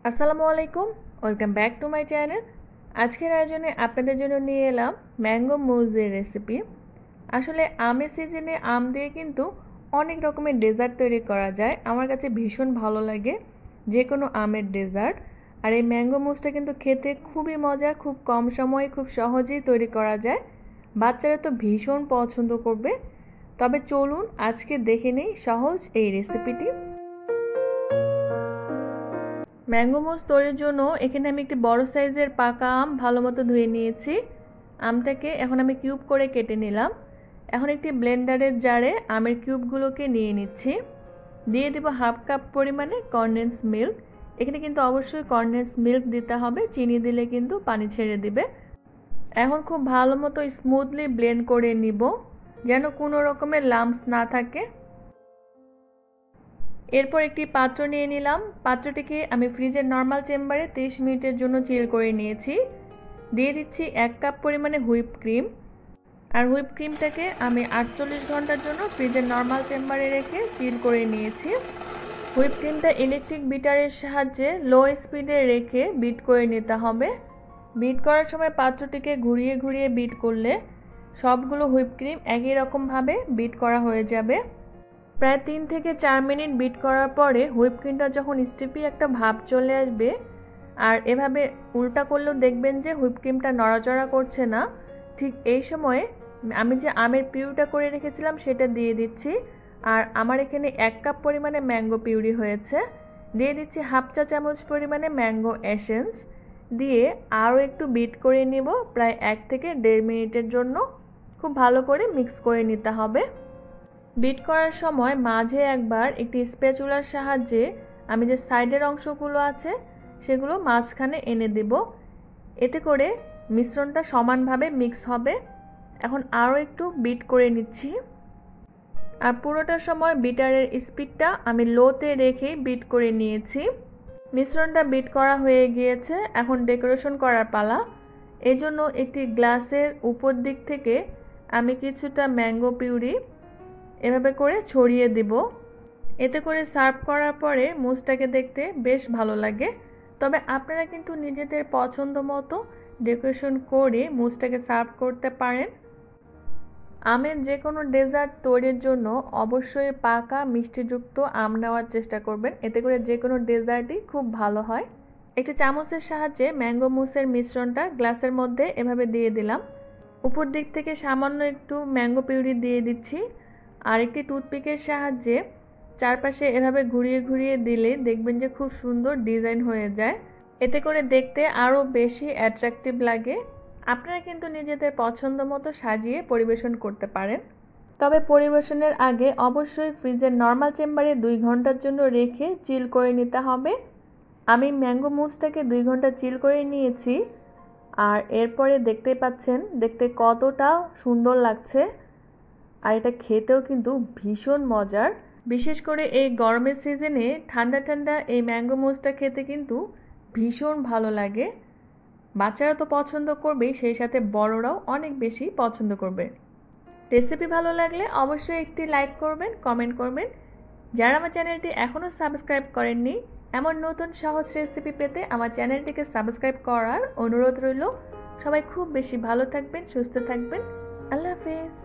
আসসালামু আলাইকুম, welcome back to my channel. আজকের আয়োজনে আপনাদের জন্য নিয়ে এলাম ম্যাঙ্গো মুজের রেসিপি। আসলে আমের সিজনে আম দিয়ে কিন্তু অনেক রকমের ডেজার্ট তৈরি করা যায়। আমার কাছে ভীষণ ভালো লাগে যে কোনো আমের ডেজার্ট। আর এই ম্যাঙ্গো মুজটা কিন্তু খেতে খুবই মজা, খুব কম সময়ে খুব সহজেই তৈরি করা যায়। বাচ্চারা তো ভীষণ পছন্দ করবে। তবে চলুন আজকে দেখে নেই সহজ এই রেসিপিটি। ম্যাঙ্গো মুজ তৈরির জন্য এখানে আমি একটি বড় সাইজের পাকা আম ভালো মতো ধুয়ে নিয়েছি। আমটাকে এখন আমি কিউব করে কেটে নিলাম। এখন একটি ব্লেন্ডারের জারে আমের কিউবগুলোকে নিয়ে নিচ্ছি। দিয়ে দেব হাফ কাপ পরিমাণে কনডেন্স মিল্ক। এখানে কিন্তু অবশ্যই কনডেন্স মিল্ক দিতে হবে, চিনি দিলে কিন্তু পানি ছেড়ে দিবে। এখন খুব ভালো মতো স্মুথলি ব্লেন্ড করে নিব, যেন কোনো রকমের লাম্পস না থাকে। এরপর একটি পাত্র নিয়ে নিলাম। পাত্রটিকে আমি ফ্রিজের নর্মাল চেম্বারে 30 মিনিটের জন্য চিল করে নিয়েছি। দিয়ে দিচ্ছি 1 কাপ পরিমাণে হুইপ ক্রিম। আর হুইপ ক্রিমটাকে আমি 48 ঘন্টার জন্য ফ্রিজের নর্মাল চেম্বারে রেখে চিল করে নিয়েছি। হুইপ ক্রিমটা ইলেকট্রিক বিটারের সাহায্যে লো স্পিডে রেখে বিট করে নিতে হবে। বিট করার সময় পাত্রটিকে ঘুরিয়ে ঘুরিয়ে বিট করলে সবগুলো হুইপ ক্রিম একই রকমভাবে বিট করা হয়ে যাবে। প্রায় 3 থেকে 4 মিনিট বিট করার পরে হুইপ ক্রিমটা যখন স্টিফি একটা ভাব চলে আসবে, আর এভাবে উল্টা করলেও দেখবেন যে হুইপ ক্রিমটা নড়াচড়া করছে না, ঠিক এই সময়ে আমি যে আমের পিউরিটা করে রেখেছিলাম সেটা দিয়ে দিচ্ছি। আর আমার এখানে 1 কাপ পরিমাণে ম্যাঙ্গো পিউরি হয়েছে। দিয়ে দিচ্ছি হাফ চা চামচ পরিমাণে ম্যাঙ্গো এসেন্স। দিয়ে আরও একটু বিট করে নিব প্রায় 1 থেকে 1.5 মিনিটের জন্য। খুব ভালো করে মিক্স করে নিতে হবে। বিট করার সময় মাঝে একবার একটি স্প্যাচুলার সাহায্যে আমি যে সাইডের অংশগুলো আছে সেগুলো মাঝখানে এনে দেব। এতে করে মিশ্রণটা সমানভাবে মিক্স হবে। এখন আরও একটু বিট করে নিচ্ছি। আর পুরোটার সময় বিটারের স্পিডটা আমি লোতে রেখেই বিট করে নিয়েছি। মিশ্রণটা বিট করা হয়ে গিয়েছে, এখন ডেকোরেশন করার পালা। এই জন্য একটি গ্লাসের উপর দিক থেকে আমি কিছুটা ম্যাঙ্গো পিউরি এভাবে করে ছড়িয়ে দিব। এতে করে সার্ভ করার পরে মুজটাকে দেখতে বেশ ভালো লাগে। তবে আপনারা কিন্তু নিজেদের পছন্দ মতো ডেকোরেশন করে মুজটাকে সার্ভ করতে পারেন। আমের যে কোনো ডেজার্ট তৈরির জন্য অবশ্যই পাকা মিষ্টিযুক্ত আম নেওয়ার চেষ্টা করবেন, এতে করে যে কোনো ডেজার্টই খুব ভালো হয়। একটি চামচের সাহায্যে ম্যাঙ্গো মুসের মিশ্রণটা গ্লাসের মধ্যে এভাবে দিয়ে দিলাম। উপর দিক থেকে সামান্য একটু ম্যাঙ্গো পিউরি দিয়ে দিচ্ছি। আর একটি টুথপিকের সাহায্যে চারপাশে এভাবে ঘুরিয়ে ঘুরিয়ে দিলে দেখবেন যে খুব সুন্দর ডিজাইন হয়ে যায়। এতে করে দেখতে আরও বেশি অ্যাট্রাকটিভ লাগে। আপনারা কিন্তু নিজেদের পছন্দ মতো সাজিয়ে পরিবেশন করতে পারেন। তবে পরিবেশনের আগে অবশ্যই ফ্রিজের নর্মাল চেম্বারে 2 ঘন্টার জন্য রেখে চিল করে নিতে হবে। আমি ম্যাঙ্গো মুজটাকে 2 ঘন্টা চিল করে নিয়েছি। আর এরপরে দেখতেই পাচ্ছেন দেখতে কতটা সুন্দর লাগছে। আর এটা খেতেও কিন্তু ভীষণ মজার। বিশেষ করে এই গরমের সিজনে ঠান্ডা ঠান্ডা এই ম্যাঙ্গো মুজটা খেতে কিন্তু ভীষণ ভালো লাগে। বাচ্চারা তো পছন্দ করবেই, সেই সাথে বড়রাও অনেক বেশি পছন্দ করবে। রেসিপি ভালো লাগলে অবশ্যই একটি লাইক করবেন, কমেন্ট করবেন। যারা আমার চ্যানেলটি এখনও সাবস্ক্রাইব করেননি, এমন নতুন সহজ রেসিপি পেতে আমার চ্যানেলটিকে সাবস্ক্রাইব করার অনুরোধ রইল। সবাই খুব বেশি ভালো থাকবেন, সুস্থ থাকবেন। আল্লাহ হাফেজ।